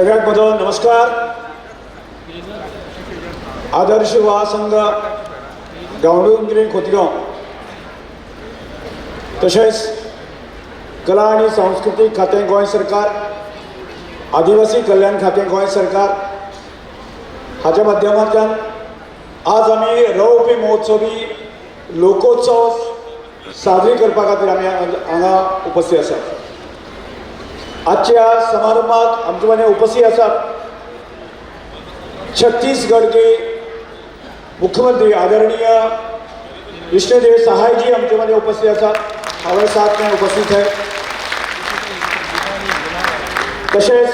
सगळ्यात पहिलं नमस्कार. आदर्श युवा संघ गावडोंगरी खोतगाव तसेच कला आणि सांस्कृतिक खाते गोंय सरकार, आदिवासी कल्याण खाते गोंय सरकार हाच्या माध्यमांतल्यान आज आम्ही रौप्य महोत्सवी लोकोत्सव साजरी करपा खातीर आमी हांगा उपस्थित आसात. आजच्या समारंभात आमचे मने उपस्थित आसात छत्तीसगढ़ के मुख्यमंत्री आदरणीय विष्णुदेव सहाय जी आमचे मने उपस्थित आसात. हमारे साथ में उपस्थित है. तसेच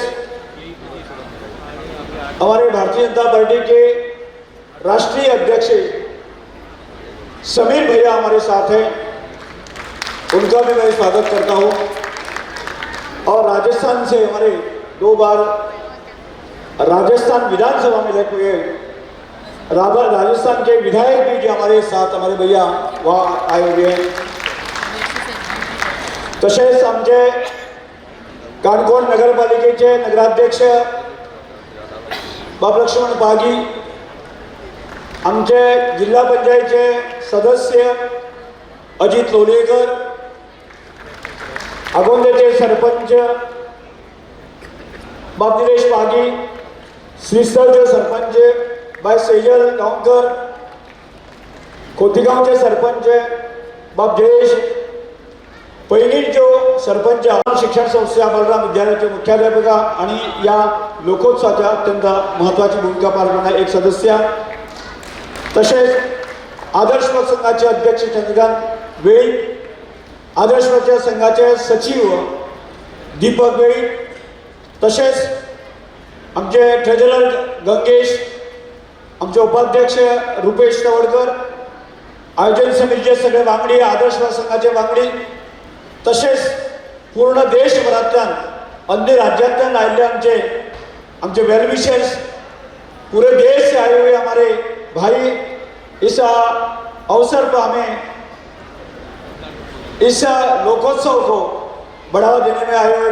हमारे भारतीय जनता पार्टी के राष्ट्रीय अध्यक्ष समीर भैया हमारे साथ हैं. उनका भी मैं स्वागत करता हूं. और राजस्थान से हमारे 2 बार राजस्थान विधानसभा में लग हुए राजस्थान के विधायक भी जो हमारे साथ हमारे भैया वहाँ आए हुए हैं. तसेच आमचे काणकोण नगरपालिकेचे नगराध्यक्ष बाब लक्ष्मण पागी, आमचे जिल्हा पंचायतचे सदस्य अजित लोलयेकर, आगोंदेचे सरपंच बाब निलेश पागी, श्रीस्थळचे सरपंच बाय सेजल गांवकर, खोतीगांवचे सरपंच बाब जयेश, पैंगीणच्यो सरपंच, शिक्षण संस्था बलराम विद्यालयाचे मुख्याध्यापिका आणि या लोकोत्सवाच्या अत्यंत महत्त्वाची भूमिका पार करणारे एक सदस्य. तसेच आदर्श संघाचे अध्यक्ष चंद्रकांत वेळी, आदर्श संघाचे सचिव दीपक वेळी, तसेच आमचे ट्रेजरर गंगेश, आमचे उपाध्यक्ष रुपेश तवडकर, आयोजन समितीचे सगळे वांगडी, आदर्श संघाचे वांगडी, तसेच पूर्ण देशभरातल्यान अन्य राज्यांतल्यान आयिल्ले आमचे वेलविशर्स, पूरे देश से आए हुए हमारे भाई, इस अवसर पर हमें इस लोकोत्सव को बढ़ावा देने में आए हुए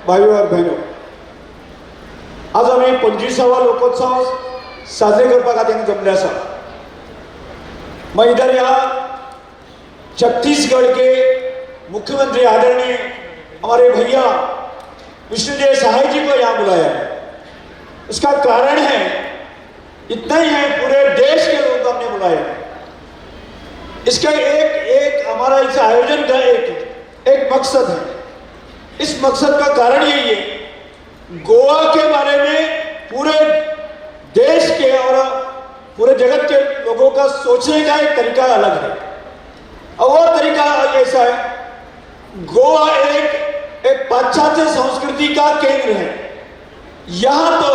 भाइयों और बहनों, आज आम्ही 25वा लोकोत्सव साजरे करपा खातीर जमले आसा. मैं इधर यहाँ छत्तीसगढ़ के मुख्यमंत्री आदरणीय हमारे भैया विष्णुदेव सहाय जी को यहाँ बुलाया है. इसका कारण है, इतना ही है, पूरे देश के लोग हमने बुलाया है. इसका एक हमारा इस आयोजन का एक मकसद है. इस मकसद का कारण यही है, गोवा के बारे में पूरे देश के और पूरे जगत के लोगों का सोचने का एक तरीका अलग है. और वो तरीका ऐसा है, गोवा एक पाश्चात्य संस्कृति का केंद्र है. यहाँ तो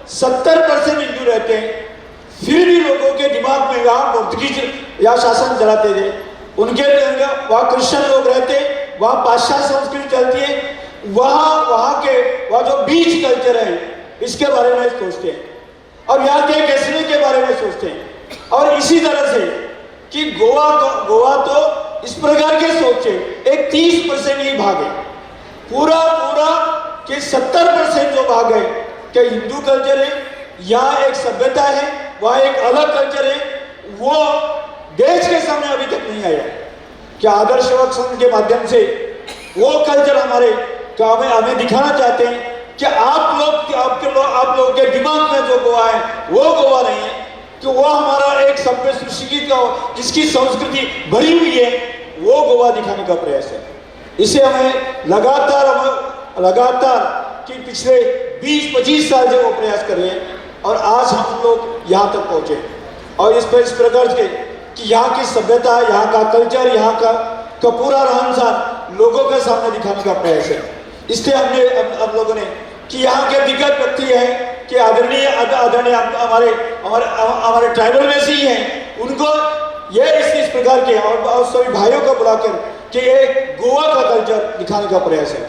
70% हिंदू रहते हैं, फिर भी लोगों के दिमाग में वहाँ पोर्तुगीज या शासन चलाते थे. उनके वहाँ क्रिश्चियन लोग रहते, वहाँ पाश्चात्य संस्कृति चलती है. वहाँ जो बीच कल्चर है इसके बारे में सोचते हैं, और यहाँ के कैसरे के बारे में सोचते हैं. और इसी तरह से कि गोवा तो इस प्रकार के सोचे, एक 30% ही भाग है. पूरा के 70% जो भाग है कि हिंदू कल्चर है, यहाँ एक सभ्यता है, वहाँ एक अलग कल्चर है, वो देश के सामने अभी तक नहीं आया. क्या आदर्श संघ के माध्यम से वो कल्चर हमें दिखाना चाहते हैं कि आप लोग के दिमाग में जो गोवा है वो गोवा नहीं है, कि वो हमारा एक सभ्य सृष्टि जिसकी संस्कृति भरी हुई है, वो गोवा दिखाने का प्रयास है. इसे हमें लगातार कि पिछले 20-25 साल से वो प्रयास कर रहे हैं, और आज हम लोग यहाँ तक पहुँचे. और इस प्रकार से कि यहाँ की सभ्यता, यहाँ का कल्चर, यहाँ का पूरा रहन सहन लोगों के सामने दिखाने का प्रयास है. इसलिए हम लोगों ने कि यहाँ के दिग्गज व्यक्ति हैं कि आदरणीय हमारे ट्राइबल में से ही हैं, उनको ये इस प्रकार के और सभी भाइयों को बुलाकर कि ये गोवा का कल्चर दिखाने का प्रयास है.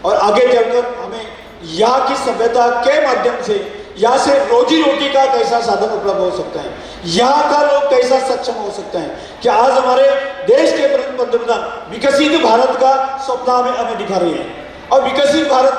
और आगे चलकर हमें यहाँ की सभ्यता के माध्यम से यहाँ से रोजी रोटी का कैसा साधन उपलब्ध हो सकता है, यहाँ का लोग कैसा सक्षम हो सकते हैं, कि आज हमारे देश के पंतप्रधान विकसित भारत का सपना हमें दिखा रही है. और विकसित भारत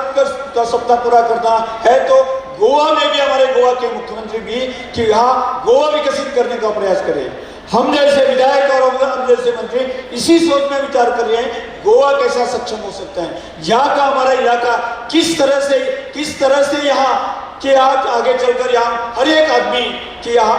का सपना पूरा करना है तो गोवा में भी हमारे गोवा के मुख्यमंत्री भी कि यहाँ गोवा विकसित करने का प्रयास करें। हम जैसे विधायक और हम जैसे मंत्री इसी सोच में विचार कर रहे हैं गोवा कैसा सक्षम हो सकता है, यहाँ का हमारा इलाका किस तरह से यहाँ कि आज आगे चलकर यहाँ हर एक आदमी कि यहाँ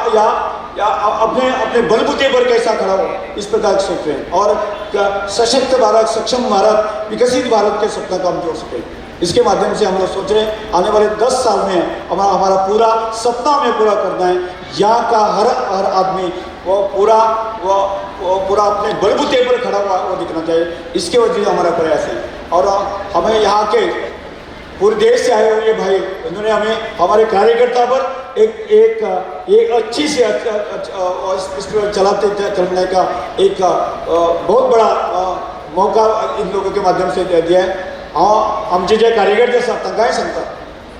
अपने बलबूते पर कैसा खड़ा हो, इस प्रकार सोच रहे हैं और सशक्त भारत, सक्षम भारत, विकसित भारत के सपना को हम जोड़ सके। इसके माध्यम से हम लोग सोच रहे हैं आने वाले 10 साल में हमारा पूरा सपना हमें पूरा करना है। यहाँ का हर आदमी वो पूरा अपने बलबूते पर खड़ा हुआ वो दिखना चाहिए, इसके वजह से हमारा प्रयास है। और हमें यहाँ के पूरे देश से आए हुए भाई उन्होंने हमें हमारे कार्यकर्ता पर एक अच्छी से चलने का एक बहुत बड़ा मौका इन लोगों के माध्यम से दे दिया है। आमचे जे कार्यकर्ते आसात तांकांय सांगता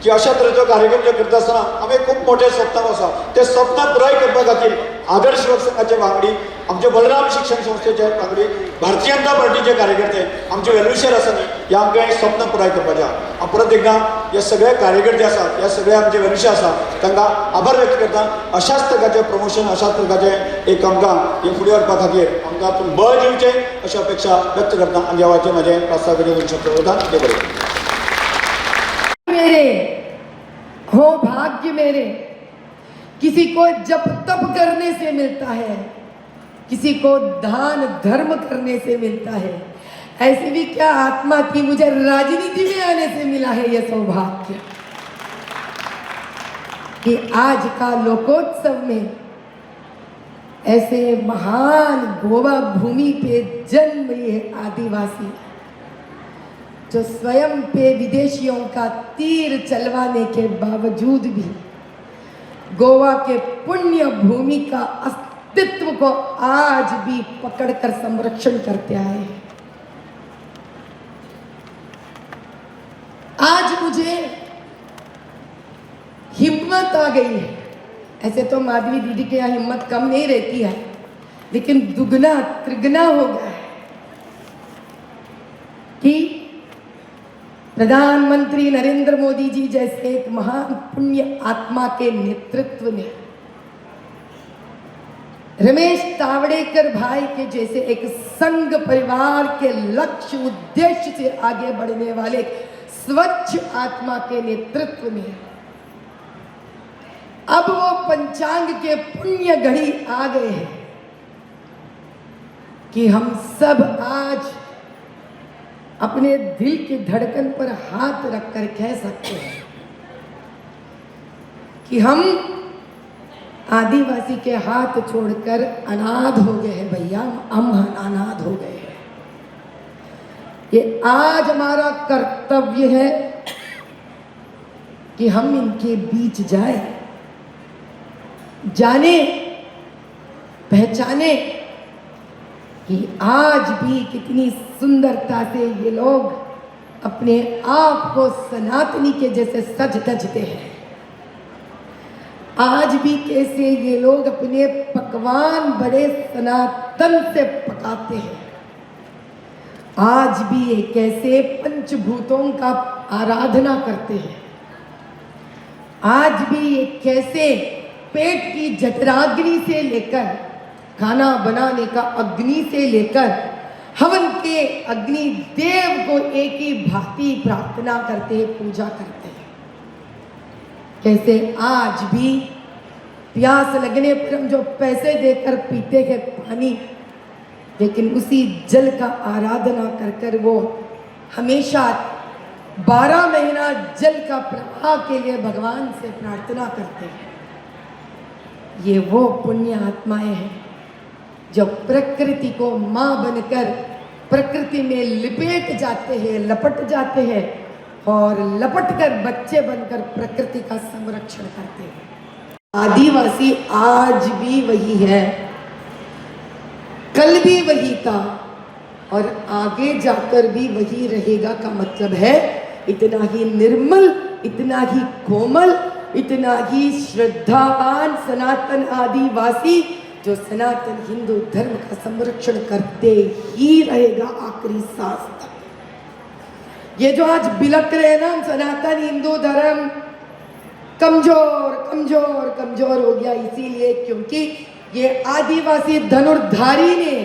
की अशा तरेचो कार्यक्रम जे करता आसतना आमी खूब मोठे स्वप्न आसा ते स्वप्न पुराय करपा खातीर आदर्श युवक संघाचे वांगडी, आमचे बलराम शिक्षण संस्थेचे वांगडी, भारतीय जनता पार्टीचे कार्यकर्ते, आमचे वेलविशर आसा न्ही, हे आमकां हे स्वप्न पुराय करपाचें आसा। हांव परत एकदा हे सगळे कार्यकर्ते आसात, हे सगळे आमचे वेलविशर आसात तांकां आभार व्यक्त करता। अशाच तरेचे प्रमोशन, अशाच तरेचे एक आमकां हे फुडें व्हरपा खातीर आमकां तुमी बळ दिवचें अशी अपेक्षा व्यक्त करता आनी देवाचें म्हाजें प्रास्ताविक शब्द उरतात ते बरें। मेरे हो भाग्य मेरे, किसी को जप तप करने से मिलता है, किसी को दान धर्म करने से मिलता है, ऐसे भी क्या आत्मा की मुझे राजनीति में आने से मिला है यह सौभाग्य कि आज का लोकोत्सव में ऐसे महान गोवा भूमि पे जन्म लिए आदिवासी जो स्वयं पे विदेशियों का तीर चलवाने के बावजूद भी गोवा के पुण्य भूमि का अस्तित्व को आज भी पकड़कर संरक्षण करते आए हैं। आज मुझे हिम्मत आ गई है। ऐसे तो माधवी दीदी के यहाँ हिम्मत कम नहीं रहती है, लेकिन दुगना त्रिगुना हो गया है कि प्रधानमंत्री नरेंद्र मोदी जी जैसे एक महान पुण्य आत्मा के नेतृत्व में, रमेश तावड़ेकर भाई के जैसे एक संघ परिवार के लक्ष्य उद्देश्य से आगे बढ़ने वाले स्वच्छ आत्मा के नेतृत्व में अब वो पंचांग के पुण्य घड़ी आ गए हैं कि हम सब आज अपने दिल की धड़कन पर हाथ रखकर कह सकते हैं कि हम आदिवासी के हाथ छोड़कर अनाथ हो गए हैं भैया, हम अनाथ हो गए हैं। ये आज हमारा कर्तव्य है कि हम इनके बीच जाए, जाने पहचाने कि आज भी कितनी सुंदरता से ये लोग अपने आप को सनातनी के जैसे सज धजते हैं। आज भी कैसे ये लोग अपने पकवान बड़े सनातन से पकाते हैं। आज भी ये कैसे पंचभूतों का आराधना करते हैं। आज भी ये कैसे पेट की जठराग्नि से लेकर खाना बनाने का अग्नि से लेकर हवन के अग्नि देव को एक ही भांति प्रार्थना करते हैं, पूजा करते हैं। कैसे आज भी प्यास लगने पर हम जो पैसे देकर पीते हैं पानी, लेकिन उसी जल का आराधना कर कर वो हमेशा 12 महीना जल का प्रवाह के लिए भगवान से प्रार्थना करते हैं। ये वो पुण्य आत्माएं हैं जो प्रकृति को माँ बनकर प्रकृति में लिपेट जाते हैं, लपट जाते हैं और लपट कर बच्चे बनकर प्रकृति का संरक्षण करते हैं। आदिवासी आज भी वही है, कल भी वही था और आगे जाकर भी वही रहेगा का मतलब है इतना ही निर्मल, इतना ही कोमल, इतना ही श्रद्धावान सनातन आदिवासी जो सनातन हिंदू धर्म का संरक्षण करते ही रहेगा आखिरी सांस तक। ये जो आज बिलक रहे हैं ना, सनातन हिंदू धर्म कमजोर कमजोर कमजोर हो गया, इसीलिए क्योंकि ये आदिवासी धनुर्धारी ने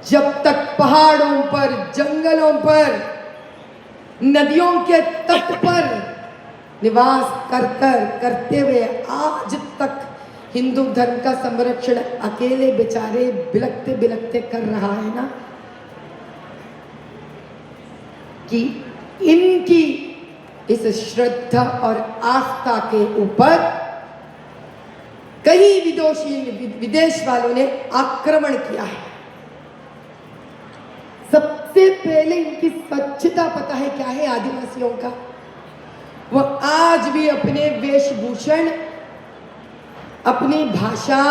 जब तक पहाड़ों पर, जंगलों पर, नदियों के तट पर निवास करते हुए आज तक हिंदू धर्म का संरक्षण अकेले बेचारे बिलखते बिलखते कर रहा है ना, कि इनकी इस श्रद्धा और आस्था के ऊपर कई विदेश वालों ने आक्रमण किया है। सबसे पहले इनकी स्वच्छता पता है क्या है आदिवासियों का? वो आज भी अपने वेशभूषण, अपनी भाषा,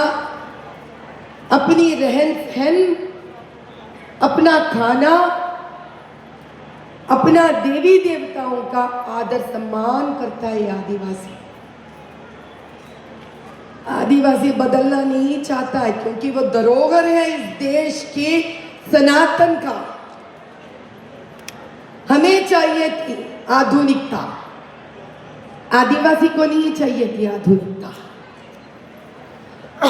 अपनी रहन सहन, अपना खाना, अपना देवी देवताओं का आदर सम्मान करता है। आदिवासी बदलना नहीं चाहता है, क्योंकि वो धरोहर है इस देश के सनातन का। हमें चाहिए थी आधुनिकता, आदिवासी को नहीं चाहिए थी आधुनिकता।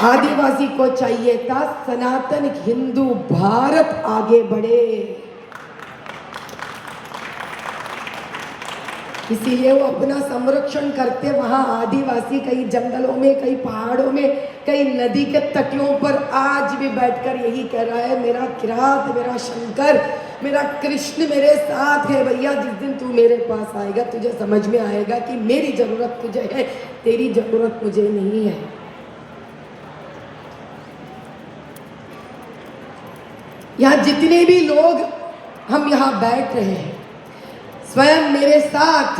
आदिवासी को चाहिए था सनातन हिंदू भारत आगे बढ़े। इसीलिए वो अपना संरक्षण करते वहां आदिवासी कई जंगलों में, कई पहाड़ों में, कई नदी के तटियों पर आज भी बैठकर यही कह रहा है, मेरा किरात, मेरा शंकर, मेरा कृष्ण मेरे साथ है भैया। जिस दिन तू मेरे पास आएगा तुझे समझ में आएगा कि मेरी जरूरत तुझे है, तेरी जरूरत मुझे नहीं है। यहाँ जितने भी लोग हम यहाँ बैठ रहे हैं, स्वयं मेरे साथ,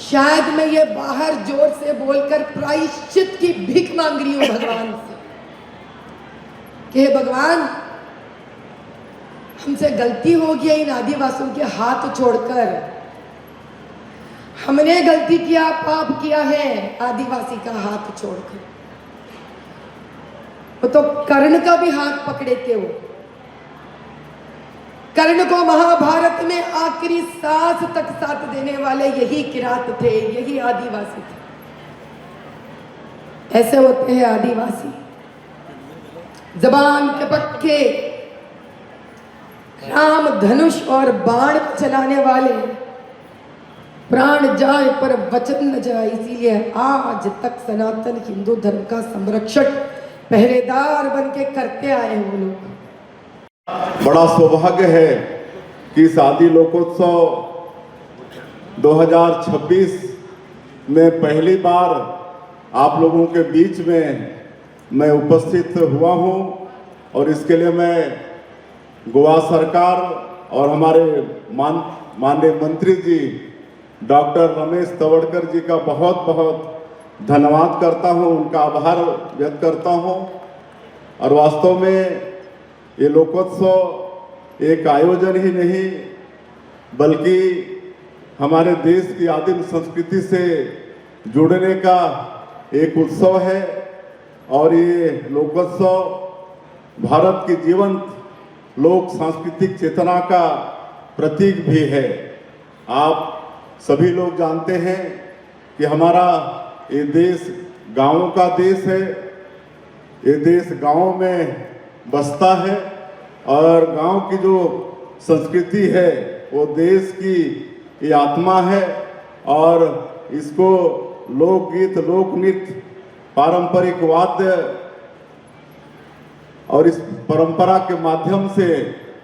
शायद मैं ये बाहर जोर से बोलकर प्रायश्चित की भीख मांग रही हूं भगवान से कि हे भगवान, हमसे गलती हो गई इन आदिवासियों के हाथ छोड़कर। हमने गलती किया, पाप किया है आदिवासी का हाथ छोड़कर। वो तो कर्ण का भी हाथ पकड़े थे। वो कर्ण को महाभारत में आखिरी सांस तक साथ देने वाले यही किरात थे, यही आदिवासी थे। ऐसे होते हैं आदिवासी, जबान के पक्के, राम धनुष और बाण चलाने वाले, प्राण जाए पर वचन न जाए। इसीलिए आज तक सनातन हिंदू धर्म का संरक्षण पहरेदार बन के करते आए हैं वो लोग। बड़ा सौभाग्य है कि इस आदि लोकोत्सव 2026 में पहली बार आप लोगों के बीच में मैं उपस्थित हुआ हूं, और इसके लिए मैं गोवा सरकार और हमारे माननीय मंत्री जी डॉक्टर रमेश तवड़कर जी का बहुत बहुत धन्यवाद करता हूं, उनका आभार व्यक्त करता हूं। और वास्तव में ये लोकोत्सव एक आयोजन ही नहीं, बल्कि हमारे देश की आदिम संस्कृति से जुड़ने का एक उत्सव है। और ये लोकोत्सव भारत की जीवंत लोक सांस्कृतिक चेतना का प्रतीक भी है। आप सभी लोग जानते हैं कि हमारा ये देश गांवों का देश है। ये देश गांवों में बसता है, और गांव की जो संस्कृति है वो देश की ये आत्मा है। और इसको लोकगीत, लोक नृत्य, पारंपरिक वाद्य और इस परंपरा के माध्यम से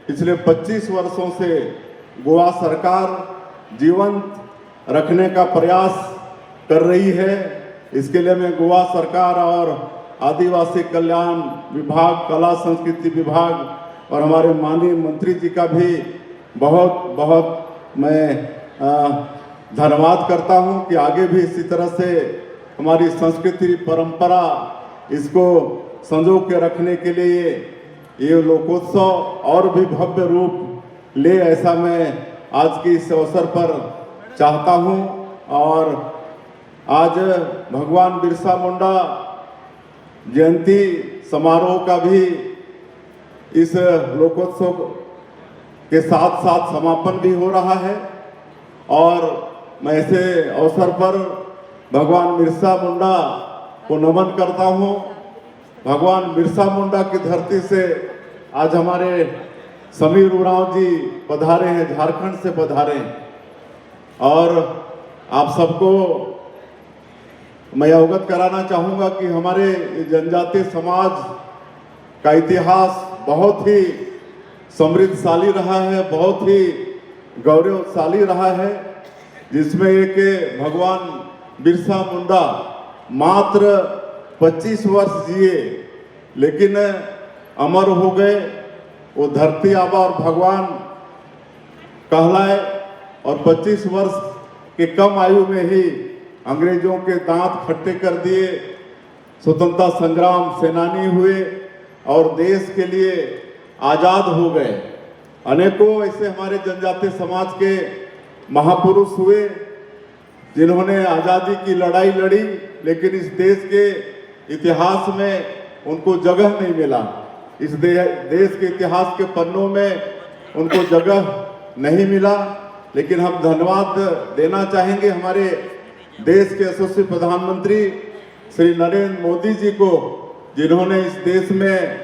पिछले 25 वर्षों से गोवा सरकार जीवंत रखने का प्रयास कर रही है। इसके लिए मैं गोवा सरकार और आदिवासी कल्याण विभाग, कला संस्कृति विभाग और हमारे माननीय मंत्री जी का भी बहुत बहुत मैं धन्यवाद करता हूं कि आगे भी इसी तरह से हमारी संस्कृति परंपरा इसको संजो के रखने के लिए ये लोकोत्सव और भी भव्य रूप ले, ऐसा मैं आज की इस अवसर पर चाहता हूं। और आज भगवान बिरसा मुंडा जयंती समारोह का भी इस लोकोत्सव के साथ साथ समापन भी हो रहा है। और मैं ऐसे अवसर पर भगवान बिरसा मुंडा को नमन करता हूँ। भगवान बिरसा मुंडा की धरती से आज हमारे समीर उरांव जी पधारे हैं, झारखंड से पधारे हैं। और आप सबको मैं अवगत कराना चाहूँगा कि हमारे जनजातीय समाज का इतिहास बहुत ही समृद्धशाली रहा है, बहुत ही गौरवशाली रहा है, जिसमें एक भगवान बिरसा मुंडा मात्र 25 वर्ष जिए लेकिन अमर हो गए। वो धरती आबा और भगवान कहलाए और 25 वर्ष के कम आयु में ही अंग्रेजों के दांत खट्टे कर दिए, स्वतंत्रता संग्राम सेनानी हुए और देश के लिए आज़ाद हो गए। अनेकों ऐसे हमारे जनजातीय समाज के महापुरुष हुए जिन्होंने आज़ादी की लड़ाई लड़ी, लेकिन इस देश के इतिहास में उनको जगह नहीं मिला। इस देश के इतिहास के पन्नों में उनको जगह नहीं मिला। लेकिन हम धन्यवाद देना चाहेंगे हमारे देश के यशस्वी प्रधानमंत्री श्री नरेंद्र मोदी जी को, जिन्होंने इस देश में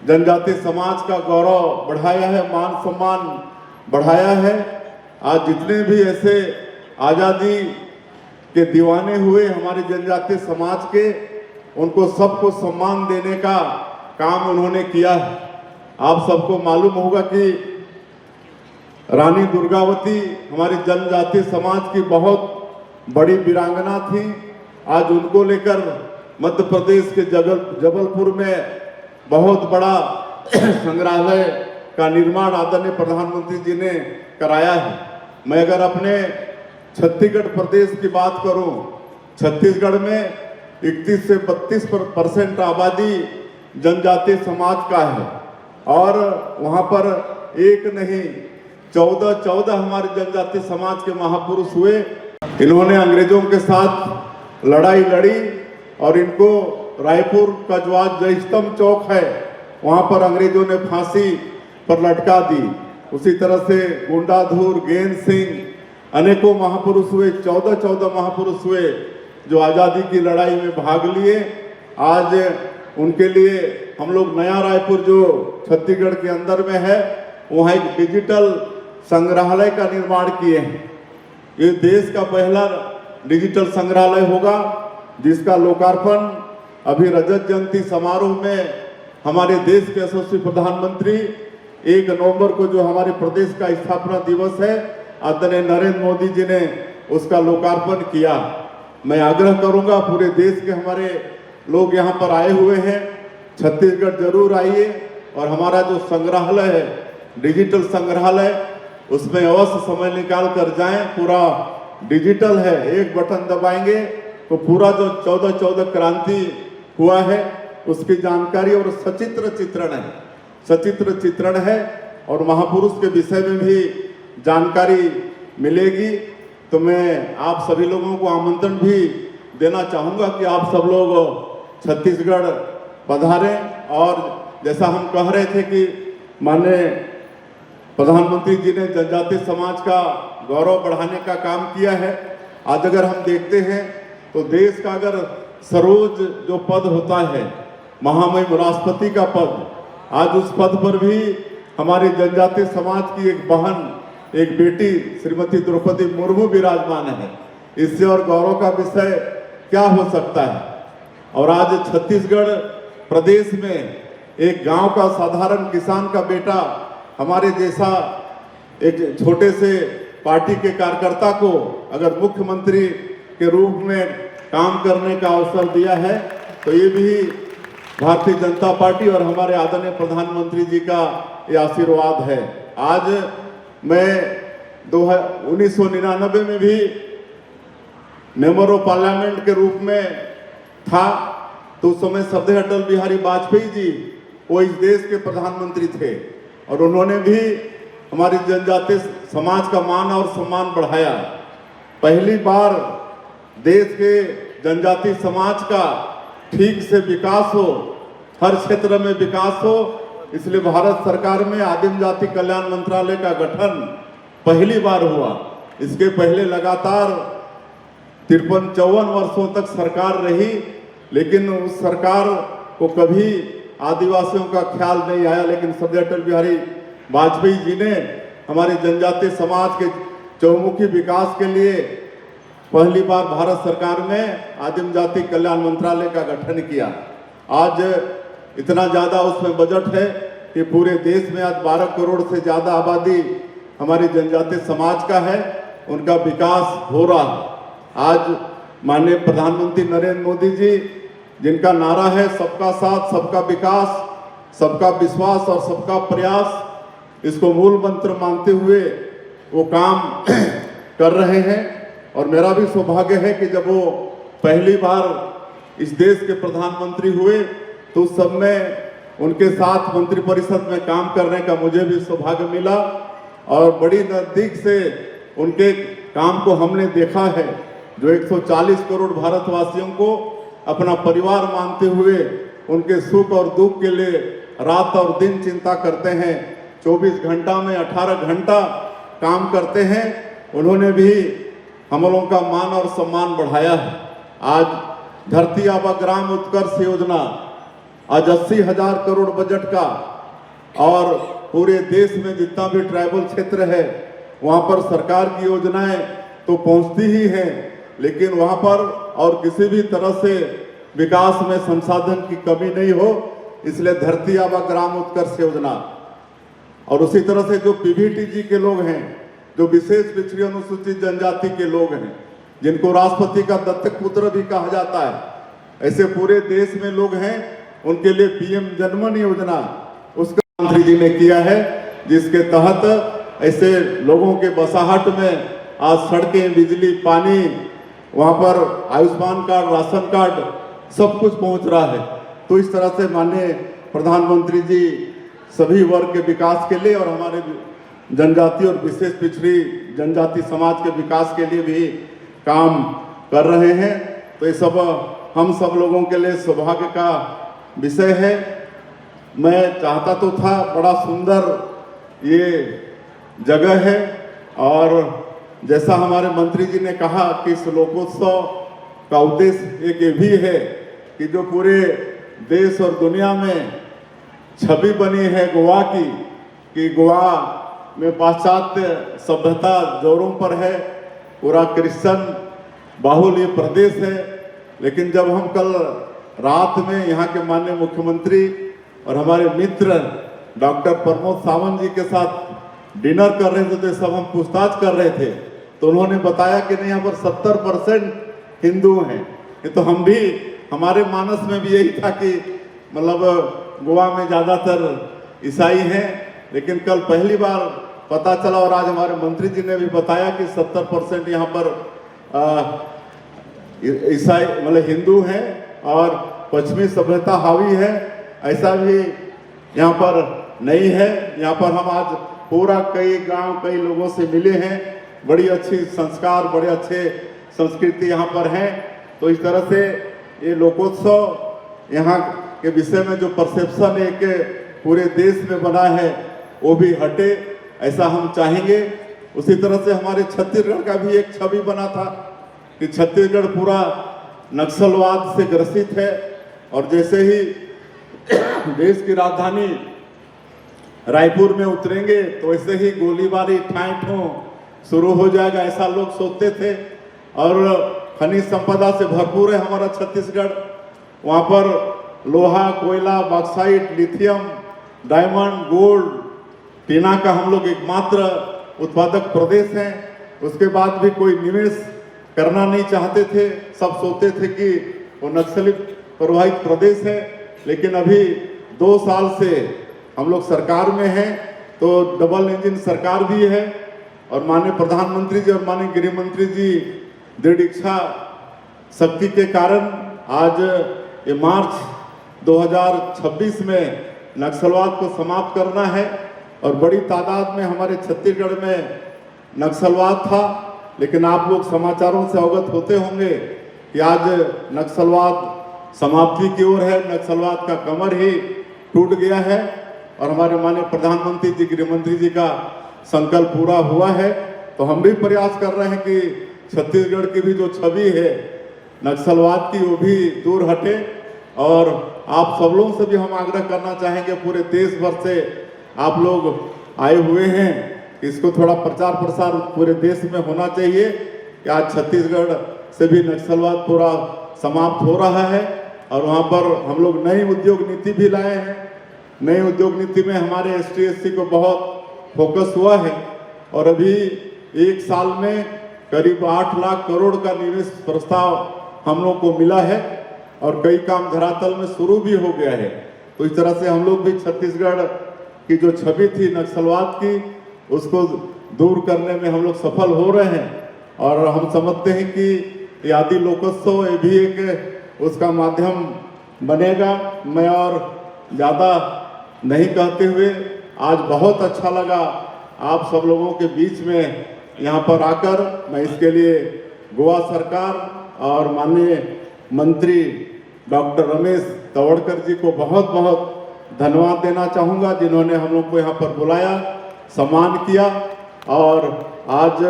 जनजातीय समाज का गौरव बढ़ाया है, मान सम्मान बढ़ाया है। आज जितने भी ऐसे आज़ादी के दीवाने हुए हमारे जनजातीय समाज के, उनको सबको सम्मान देने का काम उन्होंने किया है। आप सबको मालूम होगा कि रानी दुर्गावती हमारी जनजातीय समाज की बहुत बड़ी वीरांगना थी। आज उनको लेकर मध्य प्रदेश के जबलपुर में बहुत बड़ा संग्रहालय का निर्माण आदरणीय प्रधानमंत्री जी ने कराया है। मैं अगर अपने छत्तीसगढ़ प्रदेश की बात करूं, छत्तीसगढ़ में 31 से 32% आबादी जनजातीय समाज का है और वहां पर एक नहीं 14 हमारे जनजातीय समाज के महापुरुष हुए। इन्होंने अंग्रेजों के साथ लड़ाई लड़ी और इनको रायपुर का जो आज जयस्तंभ चौक है वहां पर अंग्रेजों ने फांसी पर लटका दी। उसी तरह से गुंडाधुर, गेंद सिंह, अनेकों महापुरुष हुए, 14 महापुरुष हुए जो आज़ादी की लड़ाई में भाग लिए। आज उनके लिए हम लोग नया रायपुर जो छत्तीसगढ़ के अंदर में है वहाँ एक डिजिटल संग्रहालय का निर्माण किए हैं। ये देश का पहला डिजिटल संग्रहालय होगा जिसका लोकार्पण अभी रजत जयंती समारोह में हमारे देश के यशस्वी प्रधानमंत्री 1 नवंबर को जो हमारे प्रदेश का स्थापना दिवस है, आदरणीय नरेंद्र मोदी जी ने उसका लोकार्पण किया। मैं आग्रह करूंगा पूरे देश के हमारे लोग यहाँ पर आए हुए हैं, छत्तीसगढ़ जरूर आइए और हमारा जो संग्रहालय है, डिजिटल संग्रहालय, उसमें अवश्य समय निकाल कर जाएं। पूरा डिजिटल है, एक बटन दबाएंगे तो पूरा जो 14 क्रांति हुआ है उसकी जानकारी और सचित्र चित्रण है और महापुरुष के विषय में भी जानकारी मिलेगी। तो मैं आप सभी लोगों को आमंत्रण भी देना चाहूँगा कि आप सब लोग छत्तीसगढ़ पधारें। और जैसा हम कह रहे थे कि माननीय प्रधानमंत्री जी ने जनजातीय समाज का गौरव बढ़ाने का काम किया है। आज अगर हम देखते हैं तो देश का अगर सर्वोच्च जो पद होता है, महामहिम राष्ट्रपति का पद, आज उस पद पर भी हमारी जनजातीय समाज की एक बहन, एक बेटी श्रीमती द्रौपदी मुर्मू विराजमान है। इससे और गौरव का विषय क्या हो सकता है। और आज छत्तीसगढ़ प्रदेश में एक गांव का साधारण किसान का बेटा हमारे जैसा एक छोटे से पार्टी के कार्यकर्ता को अगर मुख्यमंत्री के रूप में काम करने का अवसर दिया है, तो ये भी भारतीय जनता पार्टी और हमारे आदरणीय प्रधानमंत्री जी का ये आशीर्वाद है। आज मैं 1999 में भी मेंबर ऑफ पार्लियामेंट के रूप में था, तो उस समय श्रद्धेय अटल बिहारी वाजपेयी जी वो इस देश के प्रधानमंत्री थे और उन्होंने भी हमारी जनजातीय समाज का मान और सम्मान बढ़ाया। पहली बार देश के जनजातीय समाज का ठीक से विकास हो, हर क्षेत्र में विकास हो, इसलिए भारत सरकार में आदिम जाति कल्याण मंत्रालय का गठन पहली बार हुआ। इसके पहले लगातार 53-54 वर्षों तक सरकार रही, लेकिन उस सरकार को कभी आदिवासियों का ख्याल नहीं आया। लेकिन श्रद्धेय अटल बिहारी वाजपेयी जी ने हमारे जनजातीय समाज के चौमुखी विकास के लिए पहली बार भारत सरकार में आदिम जाति कल्याण मंत्रालय का गठन किया। आज इतना ज़्यादा उसमें बजट है कि पूरे देश में आज 12 करोड़ से ज़्यादा आबादी हमारी जनजातीय समाज का है, उनका विकास हो रहा है। आज माननीय प्रधानमंत्री नरेंद्र मोदी जी, जिनका नारा है सबका साथ, सबका विकास, सबका विश्वास और सबका प्रयास, इसको मूल मंत्र मानते हुए वो काम कर रहे हैं। और मेरा भी सौभाग्य है कि जब वो पहली बार इस देश के प्रधानमंत्री हुए तो उस सब में उनके साथ मंत्रिपरिषद में काम करने का मुझे भी सौभाग्य मिला और बड़ी नज़दीक से उनके काम को हमने देखा है, जो 140 करोड़ भारतवासियों को अपना परिवार मानते हुए उनके सुख और दुख के लिए रात और दिन चिंता करते हैं, 24 घंटा में 18 घंटा काम करते हैं। उन्होंने भी हम लोगों का मान और सम्मान बढ़ाया है। आज धरती आबा ग्राम उत्कर्ष योजना आज 80,000 करोड़ बजट का, और पूरे देश में जितना भी ट्राइबल क्षेत्र है वहाँ पर सरकार की योजनाएं तो पहुँचती ही हैं, लेकिन वहाँ पर और किसी भी तरह से विकास में संसाधन की कमी नहीं हो, इसलिए धरती आबा ग्राम उत्कर्ष योजना। और उसी तरह से जो पीवीटीजी के लोग हैं, जो विशेष पिछड़ी अनुसूचित जनजाति के लोग हैं, जिनको राष्ट्रपति का दत्तक पुत्र भी कहा जाता है, ऐसे पूरे देश में लोग हैं, उनके लिए पीएम जनमन योजना उसका मंत्री जी ने किया है, जिसके तहत ऐसे लोगों के बसाहट में आज सड़कें, बिजली, पानी, वहाँ पर आयुष्मान कार्ड, राशन कार्ड सब कुछ पहुँच रहा है। तो इस तरह से माननीय प्रधानमंत्री जी सभी वर्ग के विकास के लिए और हमारे जनजाति और विशेष पिछड़ी जनजाति समाज के विकास के लिए भी काम कर रहे हैं। तो ये सब हम सब लोगों के लिए सौभाग्य का विषय है। मैं चाहता तो था, बड़ा सुंदर ये जगह है, और जैसा हमारे मंत्री जी ने कहा कि इस लोकोत्सव का उद्देश्य एक ये भी है कि जो पूरे देश और दुनिया में छवि बनी है गोवा की, कि गोवा में पाश्चात्य सभ्यता जोरों पर है, पूरा क्रिश्चियन बाहुल ये प्रदेश है। लेकिन जब हम कल रात में यहाँ के माननीय मुख्यमंत्री और हमारे मित्र डॉक्टर प्रमोद सावंत जी के साथ डिनर कर रहे थे, तो सब हम पूछताछ कर रहे थे, तो उन्होंने बताया कि नहीं, यहाँ पर 70% हिंदू हैं। ये तो हम भी, हमारे मानस में भी यही था कि मतलब गोवा में ज़्यादातर ईसाई हैं, लेकिन कल पहली बार पता चला और आज हमारे मंत्री जी ने भी बताया कि 70% यहाँ पर ईसाई मतलब हिंदू हैं और पश्चिमी सभ्यता हावी है। ऐसा भी यहाँ पर नहीं है। यहाँ पर हम आज पूरा कई गांव, कई लोगों से मिले हैं, बड़ी अच्छी संस्कार, बड़े अच्छे संस्कृति यहाँ पर हैं। तो इस तरह से ये लोकोत्सव यहाँ के विषय में जो परसेप्शन एक पूरे देश में बना है वो भी हटे, ऐसा हम चाहेंगे। उसी तरह से हमारे छत्तीसगढ़ का भी एक छवि बना था कि छत्तीसगढ़ पूरा नक्सलवाद से ग्रसित है, और जैसे ही देश की राजधानी रायपुर में उतरेंगे तो ऐसे ही गोलीबारी ठाई शुरू हो जाएगा, ऐसा लोग सोचते थे। और खनिज संपदा से भरपूर है हमारा छत्तीसगढ़। वहाँ पर लोहा, कोयला, बॉक्साइट, लिथियम, डायमंड, गोल्ड, टीना का हम लोग एकमात्र उत्पादक प्रदेश हैं। उसके बाद भी कोई निवेश करना नहीं चाहते थे, सब सोचते थे कि वो नक्सली प्रभावित प्रदेश है। लेकिन अभी 2 साल से हम लोग सरकार में हैं, तो डबल इंजन सरकार भी है, और माननीय प्रधानमंत्री जी और माननीय गृह मंत्री जी दृढ़ इच्छा शक्ति के कारण आज ये मार्च 2026 में नक्सलवाद को समाप्त करना है। और बड़ी तादाद में हमारे छत्तीसगढ़ में नक्सलवाद था, लेकिन आप लोग समाचारों से अवगत होते होंगे कि आज नक्सलवाद समाप्ति की ओर है, नक्सलवाद का कमर ही टूट गया है। और हमारे माननीय प्रधानमंत्री जी, गृह मंत्री जी का संकल्प पूरा हुआ है, तो हम भी प्रयास कर रहे हैं कि छत्तीसगढ़ की भी जो छवि है नक्सलवाद की वो भी दूर हटे। और आप सब लोगों से भी हम आग्रह करना चाहेंगे, पूरे देश भर से आप लोग आए हुए हैं, इसको थोड़ा प्रचार प्रसार पूरे देश में होना चाहिए कि आज छत्तीसगढ़ से भी नक्सलवाद पूरा समाप्त हो रहा है। और वहाँ पर हम लोग नई उद्योग नीति भी लाए हैं। नई उद्योग नीति में हमारे ST/SC को बहुत फोकस हुआ है और अभी एक साल में करीब 8 लाख करोड़ का निवेश प्रस्ताव हम लोग को मिला है और कई काम धरातल में शुरू भी हो गया है। तो इस तरह से हम लोग भी छत्तीसगढ़ की जो छवि थी नक्सलवाद की, उसको दूर करने में हम लोग सफल हो रहे हैं। और हम समझते हैं कि आदि लोकोत्सव ये भी एक उसका माध्यम बनेगा। मैं और ज़्यादा नहीं कहते हुए आज बहुत अच्छा लगा आप सब लोगों के बीच में यहाँ पर आकर। मैं इसके लिए गोवा सरकार और माननीय मंत्री डॉक्टर रमेश तवड़कर जी को बहुत बहुत धन्यवाद देना चाहूँगा, जिन्होंने हम लोग को यहाँ पर बुलाया, सम्मान किया। और आज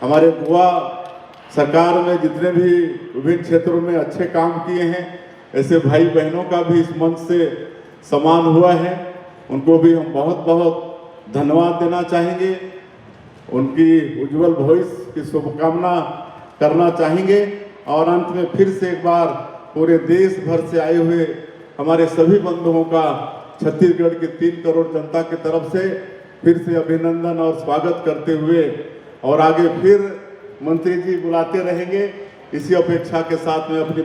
हमारे गोवा सरकार में जितने भी विभिन्न क्षेत्रों में अच्छे काम किए हैं, ऐसे भाई बहनों का भी इस मंच से सम्मान हुआ है, उनको भी हम बहुत बहुत धन्यवाद देना चाहेंगे। उनकी उज्जवल भविष्य की शुभकामना करना चाहेंगे। और अंत में फिर से एक बार पूरे देश भर से आए हुए हमारे सभी बंधुओं का छत्तीसगढ़ की 3 करोड़ जनता की तरफ से फिर से अभिनंदन और स्वागत करते हुए, और आगे फिर मंत्री जी बुलाते रहेंगे, इसी अपेक्षा के साथ में अपनी